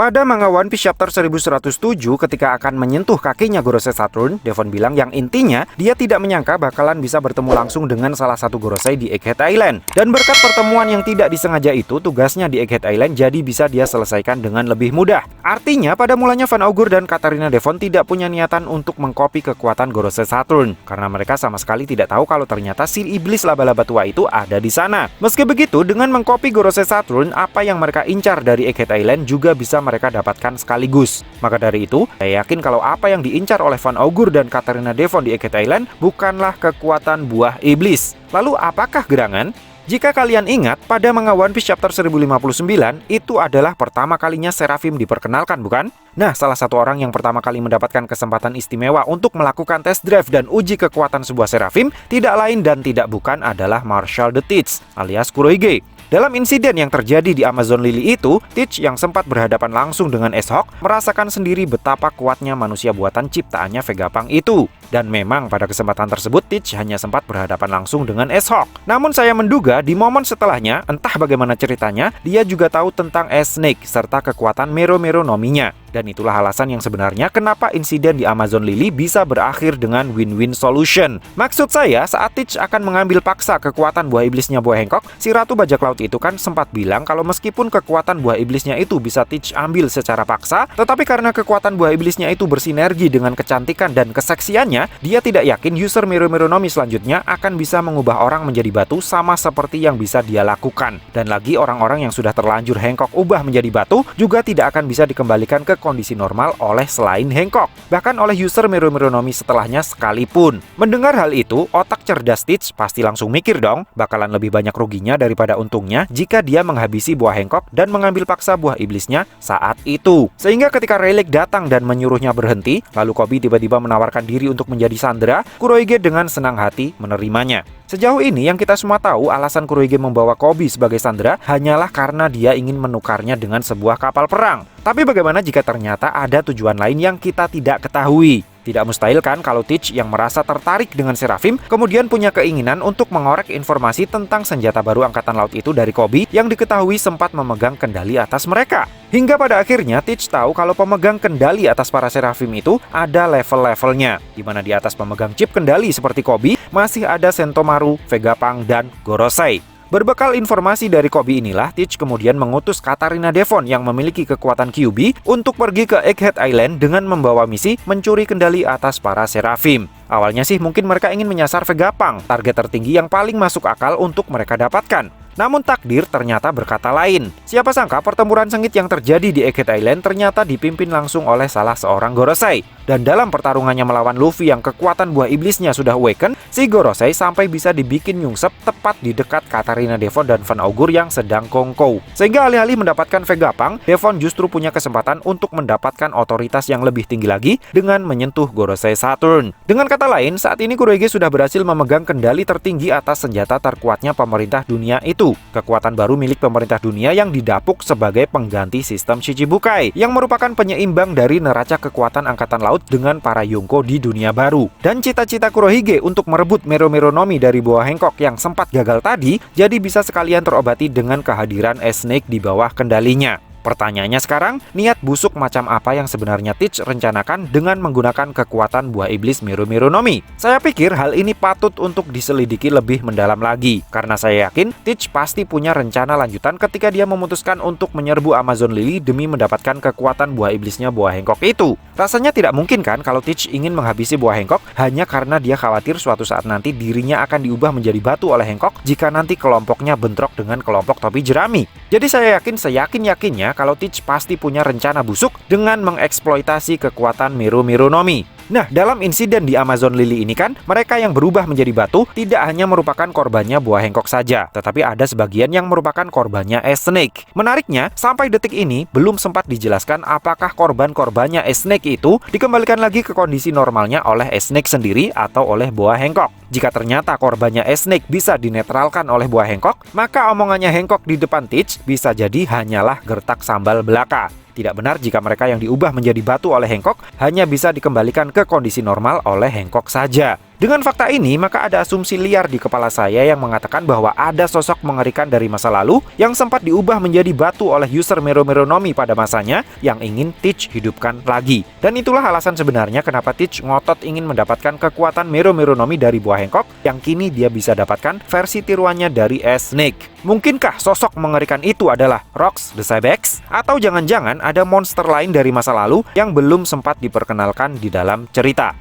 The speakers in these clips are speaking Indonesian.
Pada manga One Piece chapter 1107 ketika akan menyentuh kakinya Gorosei Saturn, Devon bilang yang intinya dia tidak menyangka bakalan bisa bertemu langsung dengan salah satu Gorosei di Egghead Island. Dan berkat pertemuan yang tidak disengaja itu, tugasnya di Egghead Island jadi bisa dia selesaikan dengan lebih mudah. Artinya pada mulanya Van Augur dan Katarina Devon tidak punya niatan untuk mengkopi kekuatan Gorosei Saturn, karena mereka sama sekali tidak tahu kalau ternyata si iblis laba-laba tua itu ada di sana. Meski begitu, dengan mengkopi Gorosei Saturn, apa yang mereka incar dari Egghead Island juga bisa mereka dapatkan sekaligus. Maka dari itu, saya yakin kalau apa yang diincar oleh Van Augur dan Katarina Devon di Egghead Island bukanlah kekuatan buah iblis. Lalu apakah gerangan? Jika kalian ingat, pada manga One Piece chapter 1059, itu adalah pertama kalinya Seraphim diperkenalkan, bukan? Nah, salah satu orang yang pertama kali mendapatkan kesempatan istimewa untuk melakukan test drive dan uji kekuatan sebuah Seraphim tidak lain dan tidak bukan adalah Marshall the Teach, alias Kurohige. Dalam insiden yang terjadi di Amazon Lily itu, Teach yang sempat berhadapan langsung dengan S-Hawk merasakan sendiri betapa kuatnya manusia buatan ciptaannya Vegapunk itu. Dan memang pada kesempatan tersebut Teach hanya sempat berhadapan langsung dengan S-Hawk. Namun saya menduga di momen setelahnya, entah bagaimana ceritanya, dia juga tahu tentang S-Snake serta kekuatan Mero Mero Nominya. Dan itulah alasan yang sebenarnya kenapa insiden di Amazon Lily bisa berakhir dengan win-win solution. Maksud saya, saat Teach akan mengambil paksa kekuatan buah iblisnya buah Hancock, si Ratu Bajak Laut itu kan sempat bilang kalau meskipun kekuatan buah iblisnya itu bisa Teach ambil secara paksa, tetapi karena kekuatan buah iblisnya itu bersinergi dengan kecantikan dan keseksiannya, dia tidak yakin user Mero Mero Nomi selanjutnya akan bisa mengubah orang menjadi batu sama seperti yang bisa dia lakukan. Dan lagi orang-orang yang sudah terlanjur Hancock ubah menjadi batu juga tidak akan bisa dikembalikan ke kondisi normal oleh selain Hancock, bahkan oleh user Mero Mero Nomi setelahnya sekalipun. Mendengar hal itu, otak cerdas Teach pasti langsung mikir dong, bakalan lebih banyak ruginya daripada untungnya jika dia menghabisi buah Hancock dan mengambil paksa buah iblisnya saat itu. Sehingga ketika Rayleigh datang dan menyuruhnya berhenti, lalu Koby tiba-tiba menawarkan diri untuk menjadi sandera, Kurohige dengan senang hati menerimanya. Sejauh ini yang kita semua tahu alasan Kurohige membawa Koby sebagai sandera hanyalah karena dia ingin menukarnya dengan sebuah kapal perang. Tapi bagaimana jika ternyata ada tujuan lain yang kita tidak ketahui? Tidak mustahil kan kalau Teach yang merasa tertarik dengan Seraphim kemudian punya keinginan untuk mengorek informasi tentang senjata baru Angkatan Laut itu dari Koby yang diketahui sempat memegang kendali atas mereka. Hingga pada akhirnya Teach tahu kalau pemegang kendali atas para Seraphim itu ada level-levelnya, di mana di atas pemegang chip kendali seperti Koby masih ada Sentomaru, Vegapunk, dan Gorosei. Berbekal informasi dari Koby inilah, Teach kemudian mengutus Katarina Devon yang memiliki kekuatan Kyuubi untuk pergi ke Egghead Island dengan membawa misi mencuri kendali atas para Seraphim. Awalnya sih mungkin mereka ingin menyasar Vegapunk, target tertinggi yang paling masuk akal untuk mereka dapatkan. Namun takdir ternyata berkata lain. Siapa sangka pertempuran sengit yang terjadi di Egghead Island ternyata dipimpin langsung oleh salah seorang Gorosei. Dan dalam pertarungannya melawan Luffy yang kekuatan buah iblisnya sudah awaken, si Gorosei sampai bisa dibikin nyungsep tepat di dekat Katarina Devon dan Van Augur yang sedang kongkow. Sehingga alih-alih mendapatkan Vegapunk, Devon justru punya kesempatan untuk mendapatkan otoritas yang lebih tinggi lagi dengan menyentuh Gorosei Saturn. Dengan kata lain, saat ini Kurohige sudah berhasil memegang kendali tertinggi atas senjata terkuatnya pemerintah dunia itu. Kekuatan baru milik pemerintah dunia yang didapuk sebagai pengganti sistem Shichibukai, yang merupakan penyeimbang dari neraca kekuatan Angkatan Laut dengan para Yonko di dunia baru. Dan cita-cita Kurohige untuk merebut Mero Mero Nomi dari buah Hancock yang sempat gagal tadi, jadi bisa sekalian terobati dengan kehadiran S-Snake di bawah kendalinya. Pertanyaannya sekarang, niat busuk macam apa yang sebenarnya Teach rencanakan dengan menggunakan kekuatan buah iblis Mero Mero Nomi? Saya pikir hal ini patut untuk diselidiki lebih mendalam lagi, karena saya yakin Teach pasti punya rencana lanjutan ketika dia memutuskan untuk menyerbu Amazon Lily demi mendapatkan kekuatan buah iblisnya buah Hancock itu. Rasanya tidak mungkin kan kalau Teach ingin menghabisi buah Hancock hanya karena dia khawatir suatu saat nanti dirinya akan diubah menjadi batu oleh Hancock jika nanti kelompoknya bentrok dengan kelompok topi jerami. Jadi saya yakin seyakin-yakinnya kalau Teach pasti punya rencana busuk dengan mengeksploitasi kekuatan Mero Mero Nomi. Nah, dalam insiden di Amazon Lily ini kan, mereka yang berubah menjadi batu tidak hanya merupakan korbannya buah Hancock saja, tetapi ada sebagian yang merupakan korbannya S-Snake. Menariknya, sampai detik ini belum sempat dijelaskan apakah korban-korbannya S-Snake itu dikembalikan lagi ke kondisi normalnya oleh S-Snake sendiri atau oleh buah Hancock. Jika ternyata korbannya S-Snake bisa dinetralkan oleh buah Hancock, maka omongannya Hancock di depan Teach bisa jadi hanyalah gertak sambal belaka. Tidak benar jika mereka yang diubah menjadi batu oleh Hancock hanya bisa dikembalikan ke kondisi normal oleh Hancock saja. Dengan fakta ini, maka ada asumsi liar di kepala saya yang mengatakan bahwa ada sosok mengerikan dari masa lalu yang sempat diubah menjadi batu oleh user Mero Meronomi pada masanya yang ingin Teach hidupkan lagi. Dan itulah alasan sebenarnya kenapa Teach ngotot ingin mendapatkan kekuatan Mero Meronomi dari buah Hancock yang kini dia bisa dapatkan versi tiruannya dari Snake. Mungkinkah sosok mengerikan itu adalah Rocks the Cybex? Atau jangan-jangan ada monster lain dari masa lalu yang belum sempat diperkenalkan di dalam cerita?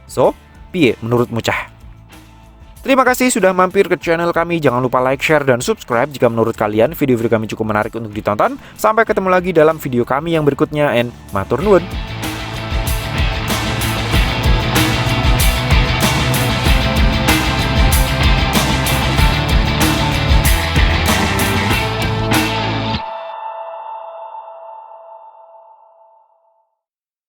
So, piye menurutmu cah? Terima kasih sudah mampir ke channel kami. Jangan lupa like, share, dan subscribe jika menurut kalian video-video kami cukup menarik untuk ditonton. Sampai ketemu lagi dalam video kami yang berikutnya, and matur nuwun.